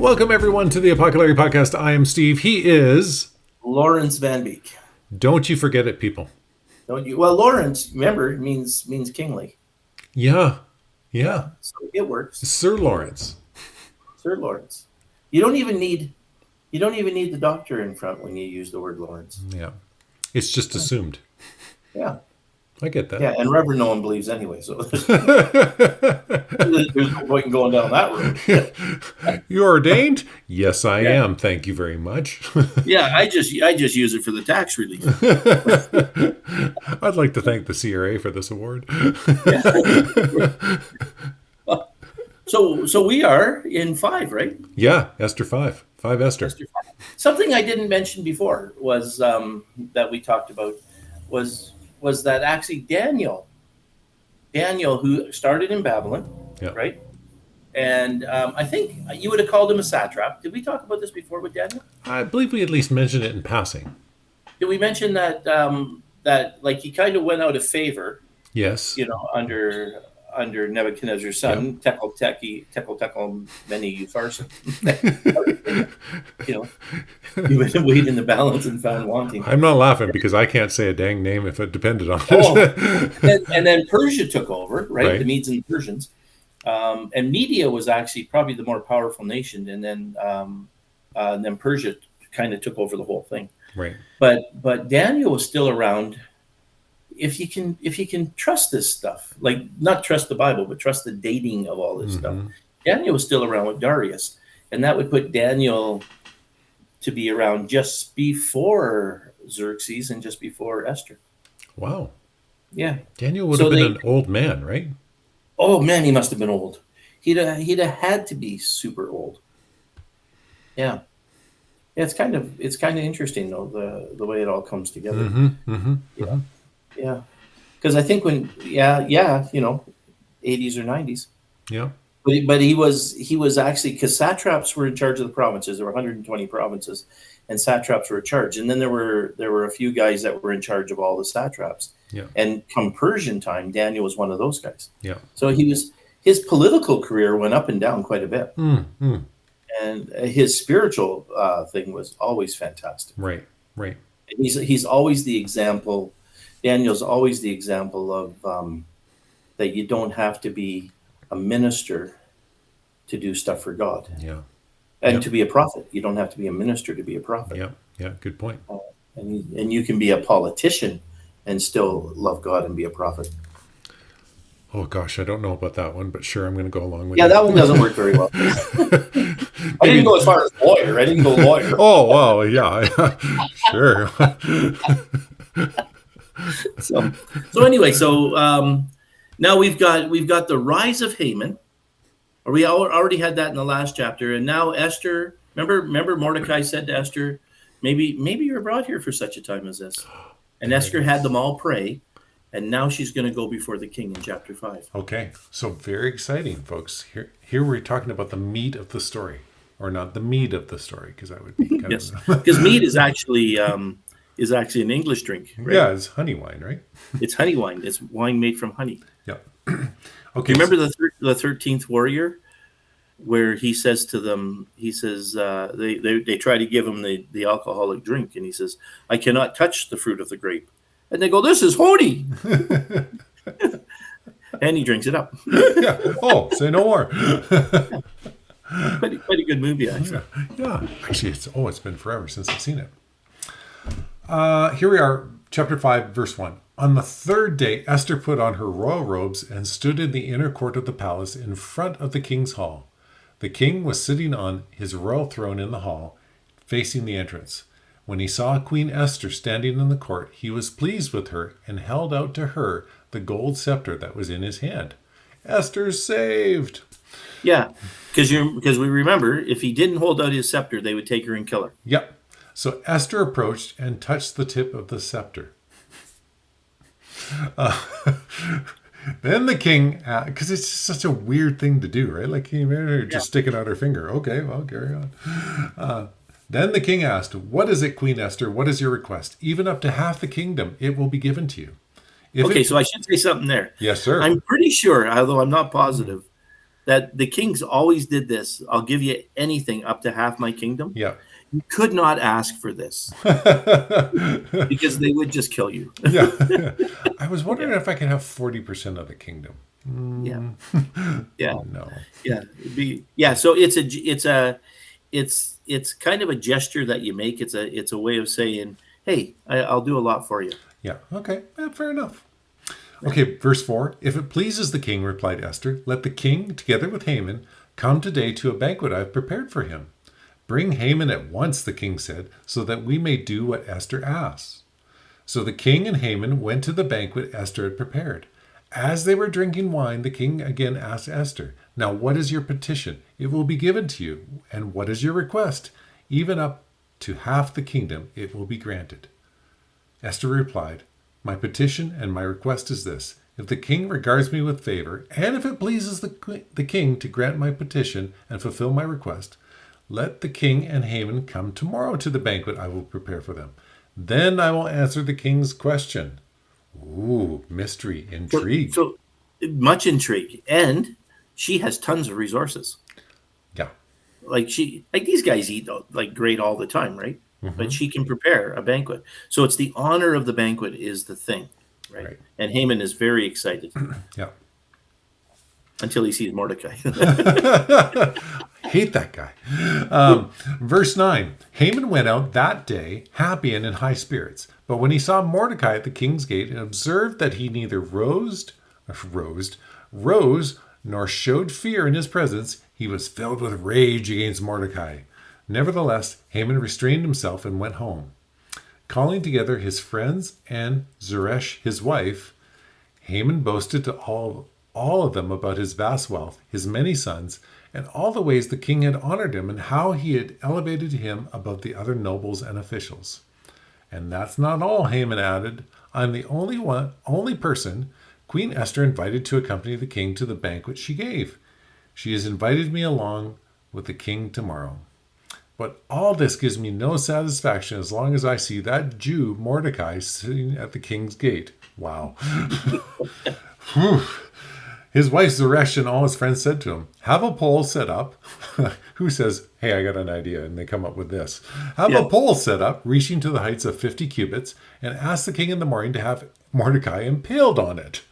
Welcome, everyone, to the Apoco-Larry podcast. I am Steve. He is... Lawrence Van Beek. Don't you forget it, people. Don't you? Well, Lawrence, remember, means kingly. Yeah. So it works. Sir Lawrence. Sir Lawrence. You don't even need the doctor in front when you use the word Lawrence. Yeah. It's just assumed. Yeah. I get that. Yeah, and Reverend no one believes anyway, so there's no point in going down that road. You're ordained? Yes, I am. Thank you very much. Yeah, I just use it for the tax relief. I'd like to thank the CRA for this award. So we are in 5, right? Yeah, Esther 5. 5 Esther. Esther 5. Something I didn't mention before was that we talked about was that actually Daniel, who started in Babylon, right? And I think you would have called him a satrap. Did we talk about this before with Daniel? I believe we at least mentioned it in passing. Did we mention that that like he kind of went out of favor? Yes. Under Nebuchadnezzar's son, Tekel Mene Upharsin. He went and weighed in the balance and found wanting. I'm not laughing because I can't say a dang name if it depended on it. And then Persia took over, right? The Medes and the Persians. And Media was actually probably the more powerful nation, and then Persia kind of took over the whole thing. Right. But Daniel was still around. If you can trust this stuff, like not trust the Bible, but trust the dating of all this stuff. Daniel was still around with Darius, and that would put Daniel to be around just before Xerxes and just before Esther. Wow. Yeah. Daniel would have been an old man, right? Oh man, he must have been old. He'd have had to be super old. Yeah. It's kind of interesting though, the way it all comes together. Yeah, because I think when 80s or 90s. Yeah. But he was actually, because satraps were in charge of the provinces. There were 120 provinces, and satraps were in charge. And then there were a few guys that were in charge of all the satraps. Yeah. And come Persian time, Daniel was one of those guys. Yeah. So his political career went up and down quite a bit. And his spiritual thing was always fantastic. Right. And he's always the example. Daniel's always the example of that you don't have to be a minister to do stuff for God. Yeah. And to be a prophet. You don't have to be a minister to be a prophet. Yeah, good point. And you can be a politician and still love God and be a prophet. Oh gosh, I don't know about that one, but sure, I'm going to go along with it. Yeah, that one doesn't work very well. I didn't go as far as lawyer. I didn't go lawyer. Oh, well, yeah. Sure. So anyway, now we've got the rise of Haman, or we already had that in the last chapter, and now Esther. Remember Mordecai said to Esther, maybe you're brought here for such a time as this, and Esther had them all pray, and now she's going to go before the king in chapter 5. Okay, so very exciting, folks. Here we're talking about the meat of the story, or not the meat of the story, because that would be kind yes, because meat is actually an English drink, right? Yeah, it's honey wine, right? It's honey wine. It's wine made from honey. Yeah. Okay. Remember the 13th warrior, where he says to them, they try to give him the alcoholic drink, and he says, "I cannot touch the fruit of the grape," and they go, "This is holy," and he drinks it up. Yeah. Oh, say no more. Quite a good movie, actually. Yeah. Actually, it's been forever since I've seen it. Here we are, chapter 5, verse 1. On the third day, Esther put on her royal robes and stood in the inner court of the palace in front of the king's hall. The king was sitting on his royal throne in the hall, facing the entrance. When he saw Queen Esther standing in the court, he was pleased with her and held out to her the gold scepter that was in his hand. Esther's saved. Yeah, because we remember, if he didn't hold out his scepter, they would take her and kill her. Yep. So Esther approached and touched the tip of the scepter. Then the king, because it's just such a weird thing to do, right? Like, just sticking out her finger. Okay, well, carry on. Then the king asked, "What is it, Queen Esther? What is your request? Even up to half the kingdom, it will be given to you." So I should say something there. Yes, sir. I'm pretty sure, although I'm not positive, that the kings always did this. I'll give you anything up to half my kingdom. Yeah. You could not ask for this because they would just kill you. Yeah. I was wondering if I could have 40% of the kingdom. Yeah. Yeah. No. Yeah. So it's kind of a gesture that you make. It's a way of saying, hey, I'll do a lot for you. Yeah. Okay. Fair enough. Okay, verse 4. If it pleases the king, replied Esther, let the king, together with Haman, come today to a banquet I have prepared for him. Bring Haman at once, the king said, so that we may do what Esther asks. So the king and Haman went to the banquet Esther had prepared. As they were drinking wine, the king again asked Esther, now what is your petition? It will be given to you. And what is your request? Even up to half the kingdom it will be granted. Esther replied, my petition and my request is this. If the king regards me with favor, and if it pleases the king to grant my petition and fulfill my request, let the king and Haman come tomorrow to the banquet I will prepare for them. Then I will answer the king's question. Ooh, mystery, intrigue. So much intrigue. And she has tons of resources. Yeah. Like these guys eat like great all the time, right? Mm-hmm. But she can prepare a banquet. So it's the honor of the banquet is the thing, right? And Haman is very excited. Yeah. Until he sees Mordecai. Hate that guy. Verse 9. Haman went out that day happy and in high spirits. But when he saw Mordecai at the king's gate and observed that he neither rose, nor showed fear in his presence, he was filled with rage against Mordecai. Nevertheless, Haman restrained himself and went home. Calling together his friends and Zeresh, his wife, Haman boasted to all of them about his vast wealth, his many sons, and all the ways the king had honored him and how he had elevated him above the other nobles and officials. And that's not all, Haman added. I'm the only person Queen Esther invited to accompany the king to the banquet she gave. She has invited me along with the king tomorrow. But all this gives me no satisfaction as long as I see that Jew Mordecai sitting at the king's gate. Wow. His wife Zeresh and all his friends said to him, have a pole set up. Who says, hey, I got an idea, and they come up with this. Have a pole set up, reaching to the heights of 50 cubits, and ask the king in the morning to have Mordecai impaled on it.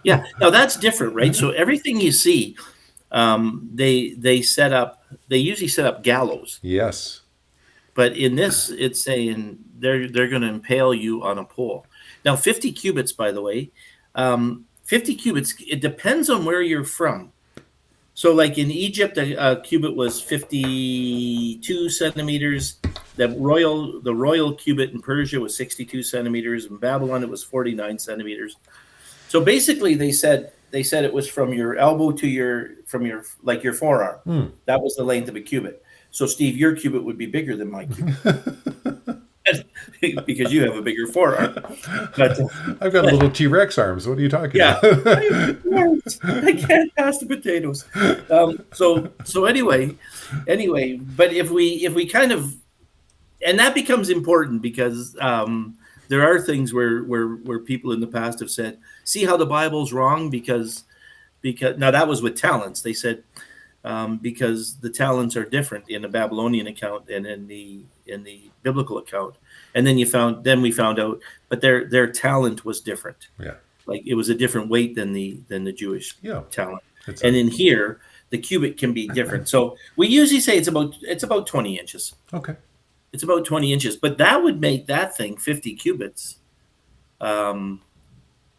Yeah, now that's different, right? So everything you see, they set up. They usually set up gallows. Yes. But in this, it's saying they're going to impale you on a pole. Now, 50 cubits, by the way, 50 cubits, it depends on where you're from. So like in Egypt, a cubit was 52 centimeters. The royal cubit in Persia was 62 centimeters. In Babylon, it was 49 centimeters. So basically, they said it was from your elbow to your forearm. That was the length of a cubit. So Steve, your cubit would be bigger than my cubit. Because you have a bigger forearm. But I've got little T-Rex arms. What are you talking about? I can't pass the potatoes. So anyway, but if we kind of, and that becomes important because there are things where people in the past have said, see how the Bible's wrong because now that was with talents. They said because the talents are different in the Babylonian account and in the biblical account. And then we found out, but their talent was different. Yeah, like it was a different weight than the Jewish talent. And in here, the cubit can be different. So we usually say it's about 20 inches. Okay. It's about 20 inches, but that would make that thing 50 cubits. So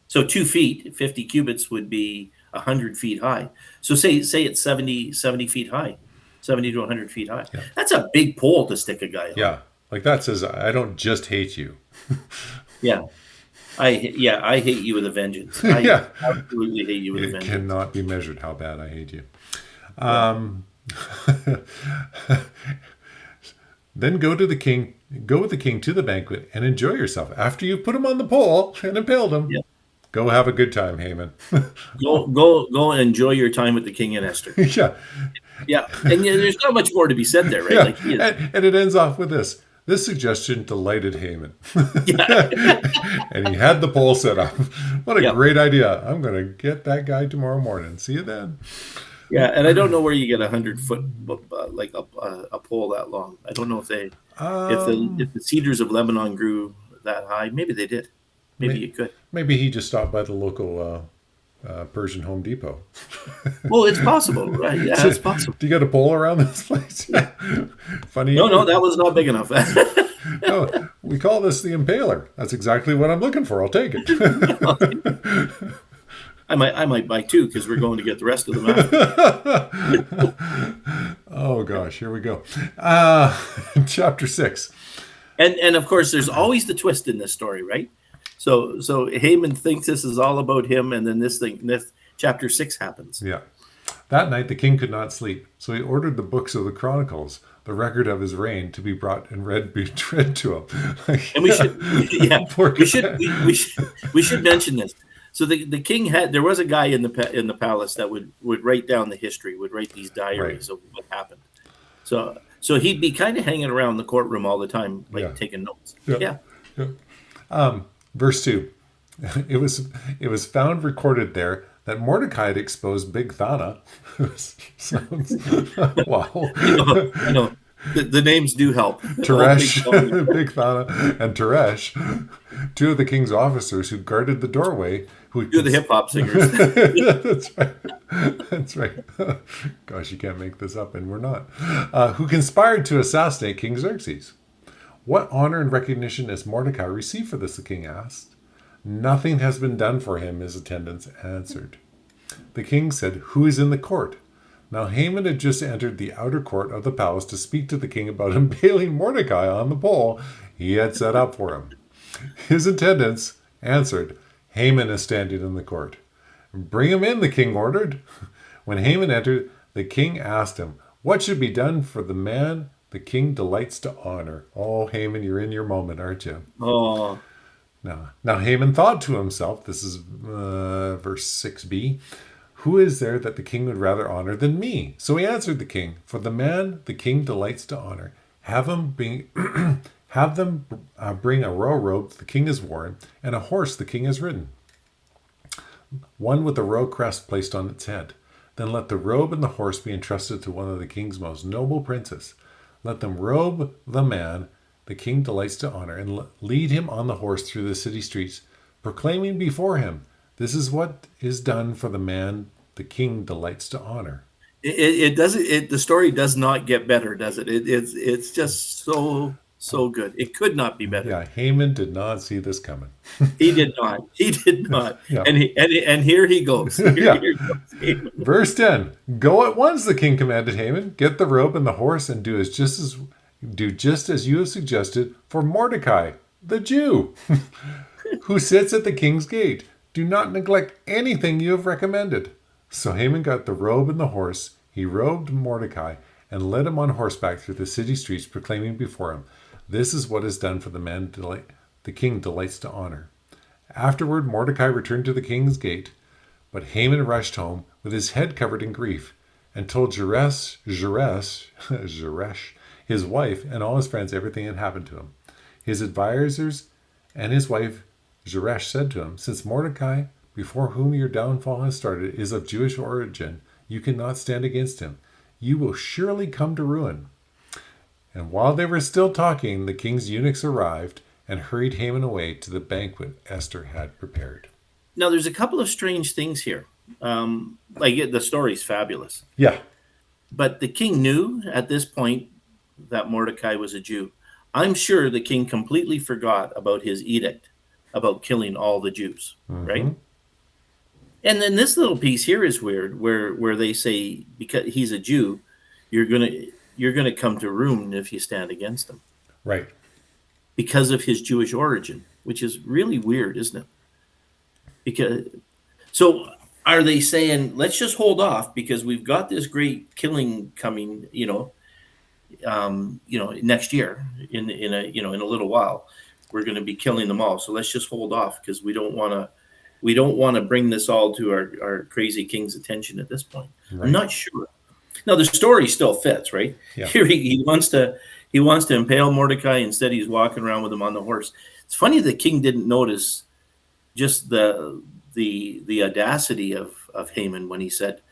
2 feet, 50 cubits would be 100 feet high. So say it's 70 feet high, 70 to 100 feet high. Yeah. That's a big pole to stick a guy on. Yeah. Like that says, I don't just hate you. Yeah. I hate you with a vengeance. I absolutely hate you with a vengeance. It cannot be measured how bad I hate you. Then go with the king to the banquet and enjoy yourself. After you've put him on the pole and impaled him, go have a good time, Haman. go and enjoy your time with the king and Esther. Yeah. Yeah. And there's not much more to be said there, right? Yeah. And it ends off with this. This suggestion delighted Haman. And he had the pole set up. What a great idea. I'm going to get that guy tomorrow morning. See you then. Yeah, and I don't know where you get 100-foot like a pole that long. I don't know if Um, the cedars of Lebanon grew that high. Maybe they did. Maybe may, you could. maybe he just stopped by the local Persian Home Depot. Well, it's possible, right? Yeah, So, it's possible. do you got a pole around this place? Yeah. Funny No, no, you. that was not big enough. No, we call this the impaler. That's exactly what I'm looking for. I'll take it. I might buy two because we're going to get the rest of them after. Oh gosh, here we go. Chapter 6. And of course, there's always the twist in this story, right? So Haman thinks this is all about him, and then this chapter 6 happens. Yeah. That night the king could not sleep, so he ordered the books of the Chronicles, the record of his reign, to be brought and read to him. And we should, yeah, Poor we should guy. we should mention this. So the king there was a guy in the palace that would write down the history, would write these diaries of what happened. So he'd be kind of hanging around the courtroom all the time, like Yeah. taking notes. Yeah. Yeah. Verse 2. It was found recorded there that Mordecai had exposed Big Thana. Sounds wow. I know. The names do help. Teresh, Big Thana, and Teresh, two of the king's officers who guarded the doorway. Who Do the hip hop singers. That's right. That's right. Gosh, you can't make this up, and we're not. Who conspired to assassinate King Xerxes? What honor and recognition has Mordecai received for this? The king asked. Nothing has been done for him, his attendants answered. The king said, Who is in the court? Now Haman had just entered the outer court of the palace to speak to the king about impaling Mordecai on the pole he had set up for him. His attendants answered, Haman is standing in the court. Bring him in, the king ordered. When Haman entered, the king asked him, What should be done for the man the king delights to honor? Oh, Haman, you're in your moment, aren't you? Oh, Now Haman thought to himself, this is verse 6b, Who is there that the king would rather honor than me? So he answered the king, For the man the king delights to honor, have them bring a royal robe the king has worn, and a horse the king has ridden, one with a royal crest placed on its head. Then let the robe and the horse be entrusted to one of the king's most noble princes. Let them robe the man the king delights to honor, and lead him on the horse through the city streets, proclaiming before him, This is what is done for the man the king delights to honor. it doesn't. The story does not get better, does it? It's just so good. It could not be better. Yeah, Haman did not see this coming. He did not. He did not. Yeah. And here he goes. Here goes Haman. Verse 10. Go at once, the king commanded Haman. Get the robe and the horse and do just as you have suggested for Mordecai, the Jew, who sits at the king's gate. Do not neglect anything you have recommended. So Haman got the robe and the horse. He robed Mordecai and led him on horseback through the city streets, proclaiming before him, This is what is done for the man the king delights to honor. Afterward, Mordecai returned to the king's gate, but Haman rushed home with his head covered in grief and told Zeresh, his wife, and all his friends everything that happened to him. His advisors and his wife Zeresh said to him, Since Mordecai, before whom your downfall has started, is of Jewish origin, you cannot stand against him. You will surely come to ruin. And while they were still talking, the king's eunuchs arrived and hurried Haman away to the banquet Esther had prepared. Now, there's a couple of strange things here. Like the story's fabulous, Yeah. but the king knew at this point that Mordecai was a Jew. I'm sure the king completely forgot about his edict about killing all the Jews, right? And then this little piece here is weird, where they say because he's a Jew, you're gonna come to ruin if you stand against him Right. because of his Jewish origin, which is really weird, isn't it? So are they saying let's just hold off because we've got this great killing coming, next year in a little while, we're going to be killing them all. So let's just hold off because we don't want to bring this all to our crazy king's attention at this point. Right. I'm not sure. Now the story still fits, right? Yeah. Here he wants to impale Mordecai. Instead, he's walking around with him on the horse. It's funny the king didn't notice just the audacity of Haman when he said,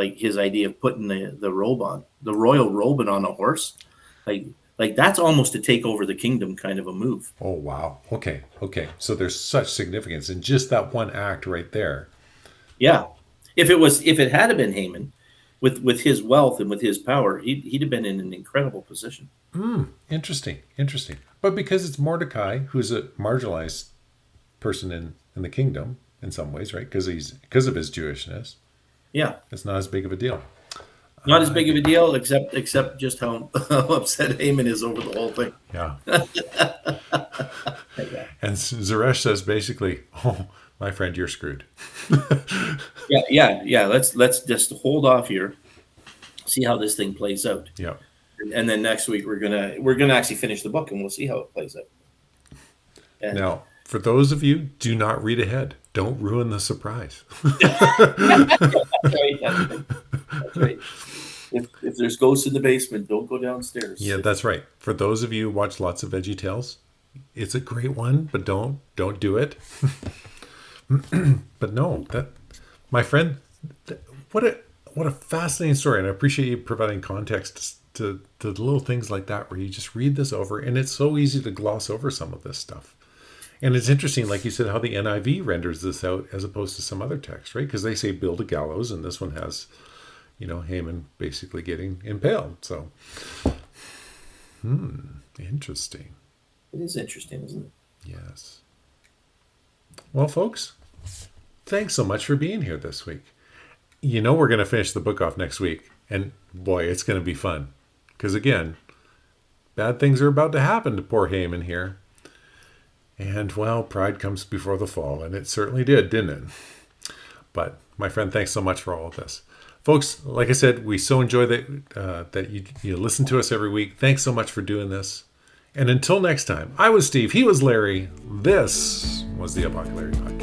like his idea of putting the robe on, the royal robe on a horse, like that's almost to take over the kingdom kind of a move. Oh, wow. Okay. So there's such significance in just that one act right there. Yeah, if it had been Haman, with his wealth and with his power, he'd have been in an incredible position. Interesting. But because it's Mordecai, who's a marginalized person in the kingdom in some ways, right? Because of his Jewishness, Yeah, it's not as big of a deal. not as big of a deal, except just how upset Haman is over the whole thing. Yeah. And Zeresh says basically, "Oh, my friend, you're screwed." Yeah. Let's just hold off here, see how this thing plays out. Yeah. And then next week we're gonna actually finish the book, and we'll see how it plays out. And Now, for those of you, do not read ahead. Don't ruin the surprise. that's right. If there's ghosts in the basement, don't go downstairs. Yeah, that's right. For those of you who watch lots of Veggie Tales, it's a great one, but don't do it. But no, my friend, what a fascinating story, and I appreciate you providing context to the little things like that, where you just read this over, and it's so easy to gloss over some of this stuff. And it's interesting, like you said, how the NIV renders this out as opposed to some other text, right? Because they say build a gallows, and this one has, Haman basically getting impaled. So, interesting. It is interesting, isn't it? Yes. Well, folks, thanks so much for being here this week. We're going to finish the book off next week, and boy, it's going to be fun. Because again, bad things are about to happen to poor Haman here. And, well, pride comes before the fall, and it certainly did, didn't it? But, my friend, thanks so much for all of this. Folks, like I said, we so enjoy that you listen to us every week. Thanks so much for doing this. And until next time, I was Steve, he was Larry. This was the Apoco-Larry Podcast.